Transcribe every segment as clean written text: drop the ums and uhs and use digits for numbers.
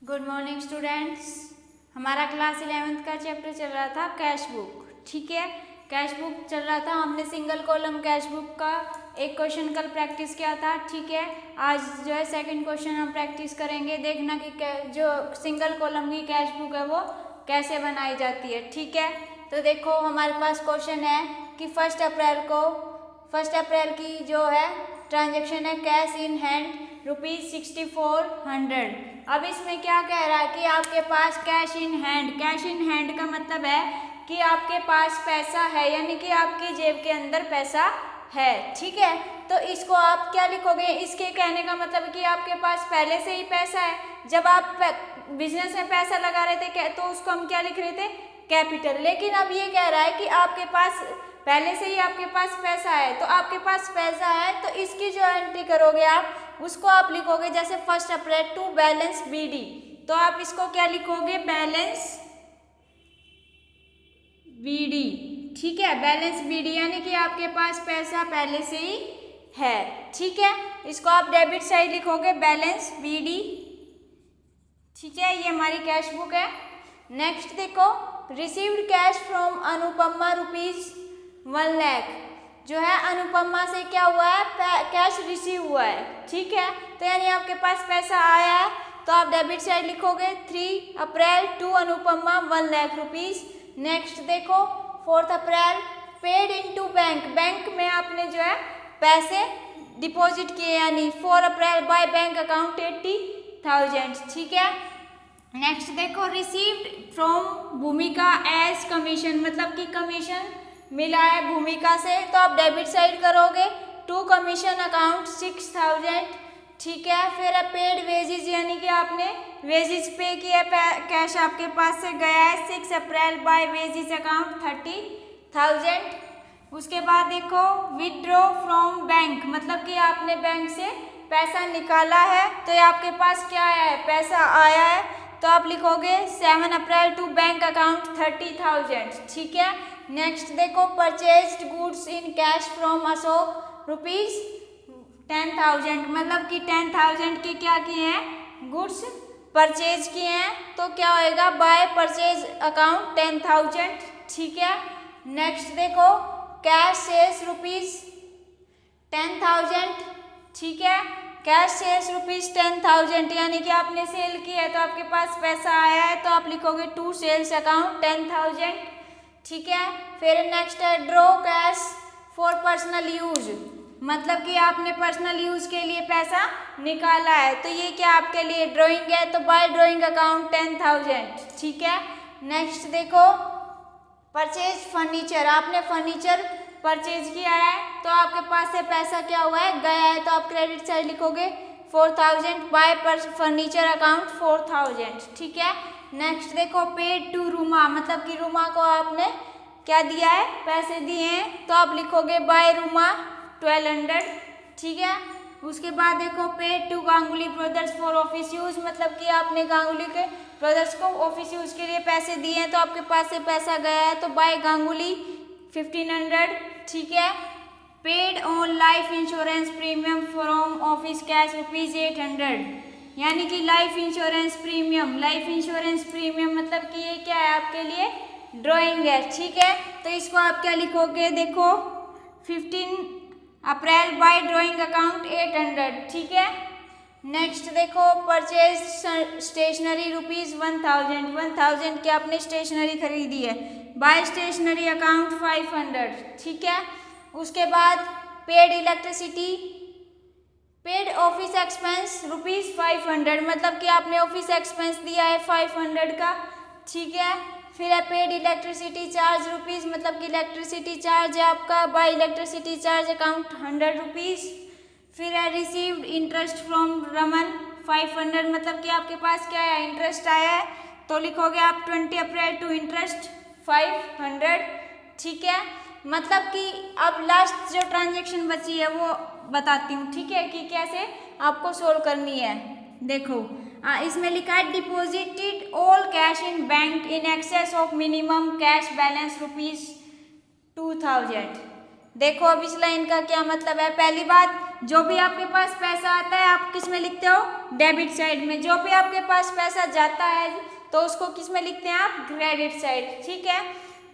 Good morning students. हमारा class 11th का chapter चल रहा था कैश बुक। ठीक है, कैश बुक चल रहा था। हमने सिंगल कॉलम कैश बुक का एक क्वेश्चन कल प्रैक्टिस किया था। ठीक है, आज जो है सेकंड क्वेश्चन हम प्रैक्टिस करेंगे। देखना कि जो सिंगल कॉलम की कैश बुक है वो कैसे बनाई जाती है। ठीक है, तो देखो हमारे पास क्वेश्चन है कि 1 अप्रैल की जो है ट्रांजेक्शन है कैश इन हैंड ₹6400। अब इसमें क्या कह रहा है कि आपके पास कैश इन हैंड का मतलब है कि आपके पास पैसा है, यानी कि आपकी जेब के अंदर पैसा है। ठीक है, तो इसको आप क्या लिखोगे? इसके कहने का मतलब कि आपके पास पहले से ही पैसा है। जब आप बिजनेस में पैसा लगा रहे थे तो उसको हम क्या लिख रहे थे? कैपिटल। लेकिन अब ये कह रहा है कि आपके पास पहले से ही आपके पास पैसा है, तो आपके पास पैसा है तो इसकी जो एंट्री करोगे आप उसको आप लिखोगे जैसे 1 अप्रैल टू बैलेंस BD। तो आप इसको क्या लिखोगे? Balance BD। ठीक है, बैलेंस BD यानी कि आपके पास पैसा पहले से ही है। ठीक है, इसको आप डेबिट साइड लिखोगे बैलेंस BD। ठीक है, ये हमारी कैश बुक है। नेक्स्ट देखो, received cash from Anupama ₹1 lakh. जो है अनुपमा से क्या हुआ है? कैश रिसीव हुआ है। ठीक है, तो यानी आपके पास पैसा आया है तो आप डेबिट साइड लिखोगे 3 अप्रैल टू अनुपमा ₹1 लाख। नेक्स्ट देखो 4 अप्रैल पेड इनटू बैंक में आपने जो है पैसे डिपॉजिट किए, यानी 4 अप्रैल बाय बैंक अकाउंट 80,000। ठीक है, नेक्स्ट देखो रिसीव्ड फ्रॉम भूमिका एज कमीशन, मतलब कि कमीशन मिला है भूमिका से, तो आप डेबिट साइड करोगे टू कमीशन अकाउंट 6,000। ठीक है, फिर पेड वेजेज यानी कि आपने वेजेज पे किया, कैश आपके पास से गया है 6 अप्रैल बाय वेजेज अकाउंट 30,000। उसके बाद देखो विथड्रॉ फ्रॉम बैंक, मतलब कि आपने बैंक से पैसा निकाला है तो ये आपके पास क्या है? पैसा आया है, तो आप लिखोगे 7 अप्रैल टू बैंक अकाउंट 30,000। ठीक है, नेक्स्ट देखो purchased goods in cash from Ashok ₹10,000, मतलब कि 10,000 के क्या किए हैं? गुड्स परचेज किए हैं, तो क्या होएगा? By purchase account 10,000। ठीक है, नेक्स्ट देखो कैश सेल्स ₹10,000। ठीक है, कैश सेल्स ₹10,000 यानी कि आपने सेल किया है तो आपके पास पैसा आया है, तो आप लिखोगे टू सेल्स अकाउंट 10,000। ठीक है, फिर नेक्स्ट है draw cash for personal use, मतलब कि आपने पर्सनल यूज के लिए पैसा निकाला है, तो ये क्या आपके लिए ड्राइंग है, तो बाय ड्राइंग अकाउंट 10,000। ठीक है, नेक्स्ट देखो परचेज फर्नीचर, आपने फर्नीचर परचेज किया है तो आपके पास से पैसा क्या हुआ है? गया है, तो आप क्रेडिट साइड लिखोगे 4,000 बाय फर्नीचर अकाउंट 4,000। ठीक है, नेक्स्ट देखो पेड टू रूमा, मतलब कि रूमा को आपने क्या दिया है? पैसे दिए हैं, तो आप लिखोगे बाय रूमा 1,200। ठीक है, उसके बाद देखो paid to Ganguly brothers for office use, मतलब कि आपने गांगुली के ब्रदर्स को ऑफिस यूज के लिए पैसे दिए हैं तो आपके पास से पैसा गया है, तो बाय गांगुली 1,500। ठीक है, paid on life insurance premium from office cash ₹800, यानी कि लाइफ इंश्योरेंस प्रीमियम मतलब कि ये क्या है? आपके लिए ड्राइंग है। ठीक है, तो इसको आप क्या लिखोगे? देखो 15 अप्रैल बाय ड्राइंग अकाउंट 800। ठीक है, नेक्स्ट देखो परचेज स्टेशनरी ₹1,000 की आपने स्टेशनरी खरीदी है, बाय स्टेशनरी अकाउंट 500। ठीक है, उसके बाद paid electricity paid office expense ₹500, मतलब कि आपने ऑफिस एक्सपेंस दिया है 500 का। ठीक है, फिर है पेड इलेक्ट्रिसिटी चार्ज ₹, मतलब कि इलेक्ट्रिसिटी चार्ज है आपका, बाय इलेक्ट्रिसिटी चार्ज अकाउंट ₹100। फिर है रिसीव्ड इंटरेस्ट फ्रॉम रमन 500, मतलब कि आपके पास क्या है? इंटरेस्ट आया है, तो लिखोगे आप 20 अप्रैल टू इंटरेस्ट 500। ठीक है, मतलब कि अब लास्ट जो ट्रांजेक्शन बची है वो बताती हूँ। ठीक है, कि कैसे आपको सोल्व करनी है। देखो इसमें लिखा है deposited all cash in bank in excess of minimum cash balance ₹2,000। देखो अब इस लाइन का क्या मतलब है? पहली बात, जो भी आपके पास पैसा आता है आप किस में लिखते हो, डेबिट साइड में। जो भी आपके पास पैसा जाता है तो उसको किस में लिखते हैं आप, क्रेडिट साइड। ठीक है,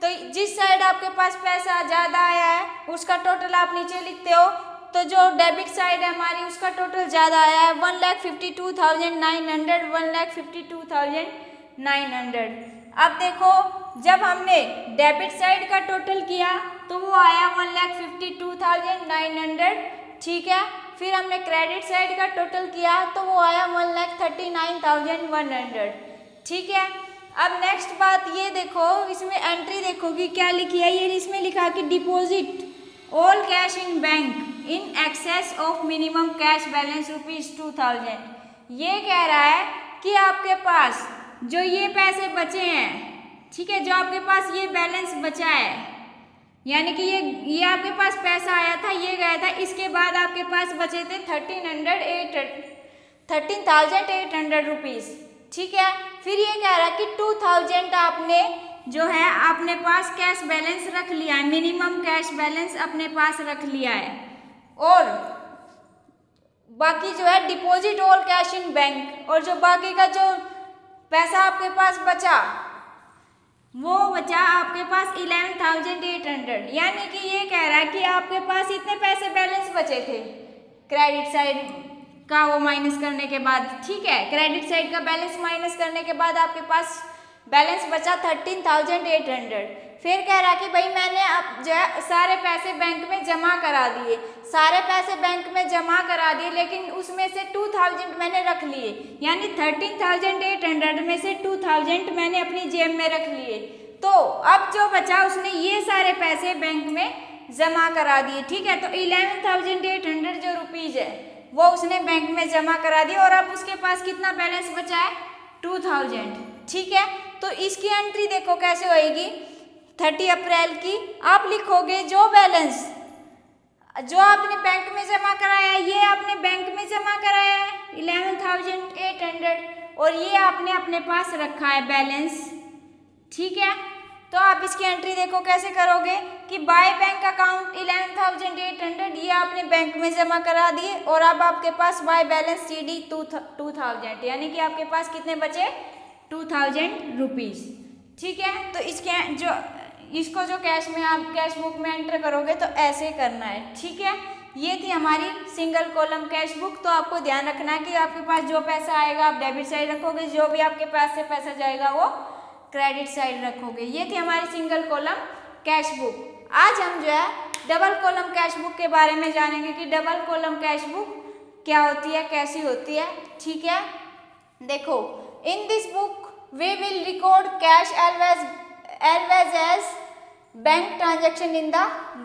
तो जिस साइड आपके पास पैसा ज़्यादा आया है उसका टोटल आप नीचे लिखते हो। तो जो डेबिट साइड है हमारी उसका टोटल ज़्यादा आया है 1,52,900, 1,52,900। अब देखो जब हमने डेबिट साइड का टोटल किया तो वो आया 1,52,900। ठीक है, फिर हमने क्रेडिट साइड का टोटल किया तो वो आया 1,39,100। ठीक है, अब नेक्स्ट बात ये देखो, इसमें एंट्री देखो कि क्या लिखी है। ये इसमें लिखा कि deposit all cash in bank in excess of minimum cash balance ₹2,000। ये कह रहा है कि आपके पास जो ये पैसे बचे हैं, ठीक है, जो आपके पास ये बैलेंस बचा है, यानी कि ये आपके पास पैसा आया था, ये गया था, इसके बाद आपके पास बचे थे 13,800 रुपीज़। ठीक है, फिर ये कह रहा है कि 2,000 आपने जो है अपने पास कैश बैलेंस रख लिया है, मिनिमम कैश बैलेंस अपने पास रख लिया है, और बाकी जो है deposit all cash in bank, और जो बाकी का जो पैसा आपके पास बचा वो बचा आपके पास 11,800। यानी कि ये कह रहा है कि आपके पास इतने पैसे बैलेंस बचे थे क्रेडिट साइड का वो माइनस करने के बाद। ठीक है, क्रेडिट साइड का बैलेंस माइनस करने के बाद आपके पास बैलेंस बचा 13,800। फिर कह रहा कि भाई मैंने अब जो है सारे पैसे बैंक में जमा करा दिए, सारे पैसे बैंक में जमा करा दिए, लेकिन उसमें से 2,000 मैंने रख लिए, यानी 13,800 में से 2,000 मैंने अपनी जेब में रख लिए। तो अब जो बचा उसने ये सारे पैसे बैंक में जमा करा दिए। ठीक है, तो 11,800 जो रुपीज़ है वो उसने बैंक में जमा करा दिए, और अब उसके पास कितना बैलेंस बचा है, 2,000। ठीक है, तो इसकी एंट्री देखो कैसे होएगी। 30 अप्रैल की आप लिखोगे जो बैलेंस जो आपने बैंक में जमा कराया है, ये आपने बैंक में जमा कराया है 11,800, और ये आपने अपने पास रखा है बैलेंस। ठीक है, तो आप इसकी एंट्री देखो कैसे करोगे कि बाय बैंक अकाउंट 11,800 ये आपने बैंक में जमा करा दिए, और अब आपके पास बाय बैलेंस CD 2,000, यानी कि आपके पास कितने बचे, 2,000 रुपीज़। ठीक है, तो इसको जो कैश में आप कैश बुक में एंटर करोगे तो ऐसे करना है। ठीक है, ये थी हमारी सिंगल कॉलम कैश बुक। तो आपको ध्यान रखना है कि आपके पास जो पैसा आएगा आप डेबिट साइड रखोगे, जो भी आपके पास से पैसा जाएगा वो क्रेडिट साइड रखोगे। ये थी हमारी सिंगल कॉलम कैश बुक। आज हम जो है डबल कॉलम कैश बुक के बारे में जानेंगे कि डबल कॉलम कैश बुक क्या होती है, कैसी होती है। ठीक है, देखो, in this book we will record cash always as bank transaction in the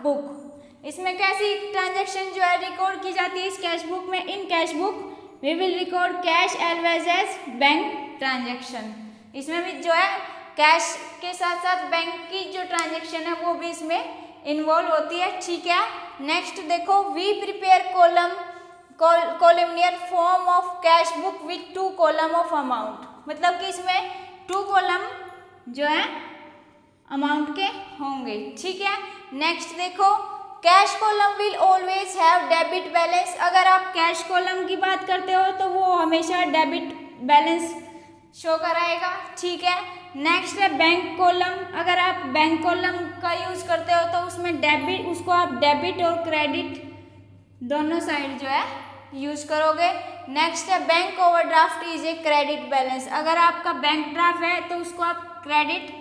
book. इसमें कैसी ट्रांजेक्शन जो है रिकॉर्ड की जाती है इस कैश बुक में। In cash book we will record cash always as bank transaction. इसमें भी जो है कैश के साथ साथ बैंक की जो ट्रांजेक्शन है वो भी इसमें इन्वॉल्व होती है। ठीक है, नेक्स्ट देखो, we prepare columnar form of cash book with 2 column of amount. मतलब कि इसमें 2 कॉलम जो है अमाउंट के होंगे। ठीक है, नेक्स्ट देखो, cash column will always have debit balance. अगर आप कैश कॉलम की बात करते हो तो वो हमेशा डेबिट बैलेंस शो कराएगा। ठीक है, नेक्स्ट है बैंक कॉलम। अगर आप बैंक कॉलम का यूज करते हो तो उसमें उसको आप डेबिट और क्रेडिट दोनों साइड जो है यूज करोगे। नेक्स्ट है bank overdraft is a credit balance. अगर आपका बैंक ड्राफ्ट है तो उसको आप क्रेडिट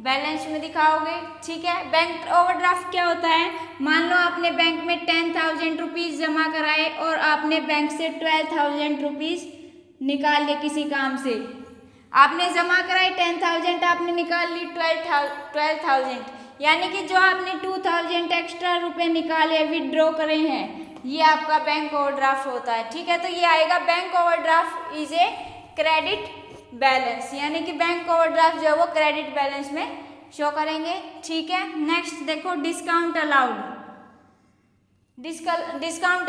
बैलेंस में दिखाओगे। ठीक है, बैंक ओवरड्राफ्ट क्या होता है, मान लो आपने बैंक में 10,000 रुपीज़ जमा कराए और आपने बैंक से 12,000 रुपीज़ निकाल लिए किसी काम से। आपने जमा कराई 10,000, आपने निकाल ली 12,000, यानी कि जो आपने 2,000 एक्स्ट्रा रुपए निकाले विड्रॉ करे हैं, ये आपका बैंक ओवरड्राफ्ट होता है। ठीक है, तो ये आएगा bank overdraft is a credit balance, यानी कि बैंक ओवरड्राफ्ट जो है वो क्रेडिट बैलेंस में शो करेंगे। ठीक है, नेक्स्ट देखो, डिस्काउंट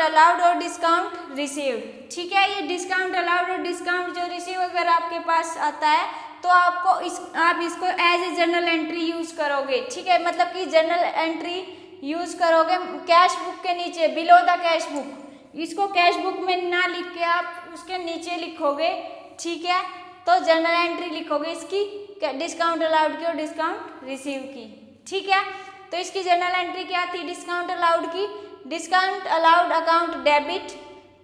अलाउड और डिस्काउंट रिसीव्ड। ठीक है, ये डिस्काउंट अलाउड और डिस्काउंट जो रिसीव अगर आपके पास आता है तो आप इसको as a journal entry use करोगे। ठीक है, मतलब कि जर्नल एंट्री यूज करोगे कैश बुक के नीचे, बिलो द कैश बुक, इसको कैश बुक में ना लिख के आप उसके नीचे लिखोगे, ठीक है। तो जनरल एंट्री लिखोगे इसकी डिस्काउंट अलाउड की और डिस्काउंट रिसीव की, ठीक है। तो इसकी जनरल एंट्री क्या थी डिस्काउंट अलाउड की, discount allowed account debit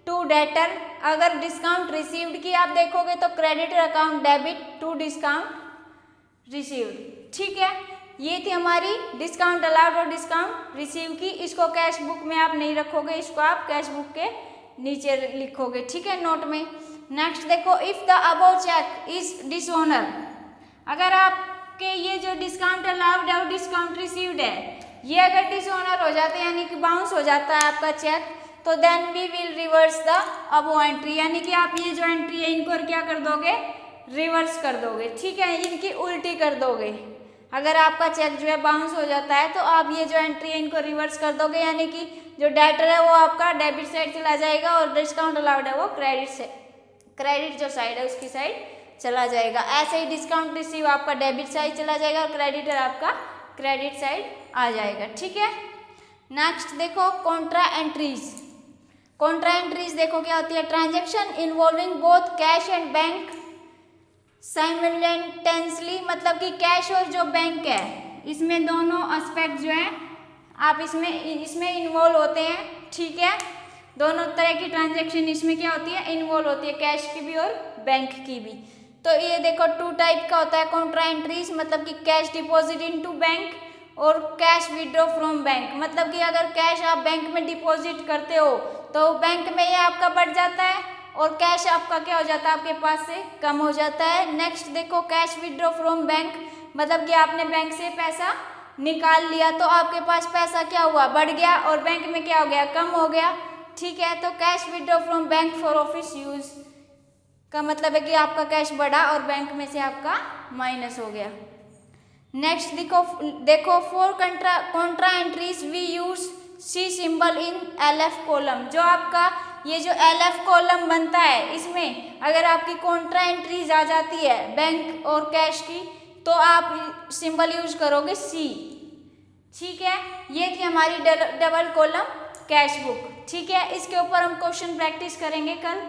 to debtor. अगर डिस्काउंट रिसीव्ड की आप देखोगे तो creditor account debit to discount received, ठीक है। ये थी हमारी डिस्काउंट अलाउड और डिस्काउंट रिसीव की। इसको कैश बुक में आप नहीं रखोगे, इसको आप कैश बुक के नीचे लिखोगे, ठीक है, नोट में। नेक्स्ट देखो, if the above cheque is dishonour, अगर आपके ये जो डिस्काउंट अलाउड है और डिस्काउंट रिसीव्ड है ये अगर डिसऑनर हो जाते हैं यानी कि बाउंस हो जाता है आपका चेक, तो then we will reverse the above entry, यानी कि आप ये जो एंट्री है इनको क्या कर दोगे, रिवर्स कर दोगे, ठीक है, इनकी उल्टी कर दोगे। अगर आपका चेक जो है बाउंस हो जाता है तो आप ये जो एंट्री है इनको रिवर्स कर दोगे, यानी कि जो डेटर है वो आपका डेबिट साइड चला जाएगा और डिस्काउंट अलाउड है वो क्रेडिट जो साइड है उसकी साइड चला जाएगा। ऐसे ही डिस्काउंट रिसीव आपका डेबिट साइड चला जाएगा और क्रेडिटर आपका क्रेडिट साइड आ जाएगा, ठीक है। नेक्स्ट देखो कॉन्ट्रा एंट्रीज। कॉन्ट्रा एंट्रीज देखो क्या होती है, transaction involving both cash and bank simultaneously, मतलब कि कैश और जो बैंक है इसमें दोनों एस्पेक्ट जो है आप इसमें इन्वॉल्व होते हैं, ठीक है। दोनों तरह की ट्रांजेक्शन इसमें क्या होती है, इन्वॉल्व होती है, कैश की भी और बैंक की भी। तो ये देखो टू टाइप का होता है कॉन्ट्रा एंट्रीज, मतलब कि कैश डिपॉजिट इनटू बैंक और कैश विड्रॉ फ्रॉम बैंक, मतलब कि अगर कैश आप बैंक में डिपॉजिट करते हो तो बैंक में ये आपका बढ़ जाता है और कैश आपका क्या हो जाता है, आपके पास से कम हो जाता है। नेक्स्ट देखो कैश विड्रॉ फ्रॉम बैंक, मतलब कि आपने बैंक से पैसा निकाल लिया तो आपके पास पैसा क्या हुआ, बढ़ गया और बैंक में क्या हो गया, कम हो गया, ठीक है। तो cash withdraw from bank for office use का मतलब है कि आपका कैश बढ़ा और बैंक में से आपका माइनस हो गया। नेक्स्ट देखो for contra entries we use C symbol in LF column. जो आपका ये जो LF कॉलम बनता है इसमें अगर आपकी कॉन्ट्रा एंट्रीज आ जाती है बैंक और कैश की तो आप सिंबल यूज करोगे C, ठीक है। ये थी हमारी डबल कॉलम कैश बुक, ठीक है। इसके ऊपर हम क्वेश्चन प्रैक्टिस करेंगे कल,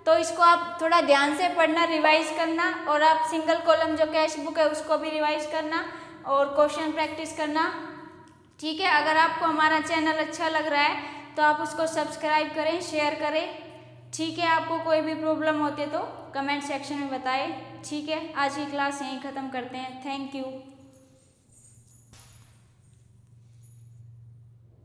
तो इसको आप थोड़ा ध्यान से पढ़ना, रिवाइज करना और आप सिंगल कॉलम जो कैश बुक है उसको भी रिवाइज करना और क्वेश्चन प्रैक्टिस करना, ठीक है। अगर आपको हमारा चैनल अच्छा लग रहा है तो आप उसको सब्सक्राइब करें, शेयर करें, ठीक है। आपको कोई भी प्रॉब्लम होती है तो कमेंट सेक्शन में बताएं, ठीक है। आज की क्लास यहीं ख़त्म करते हैं, थैंक यू।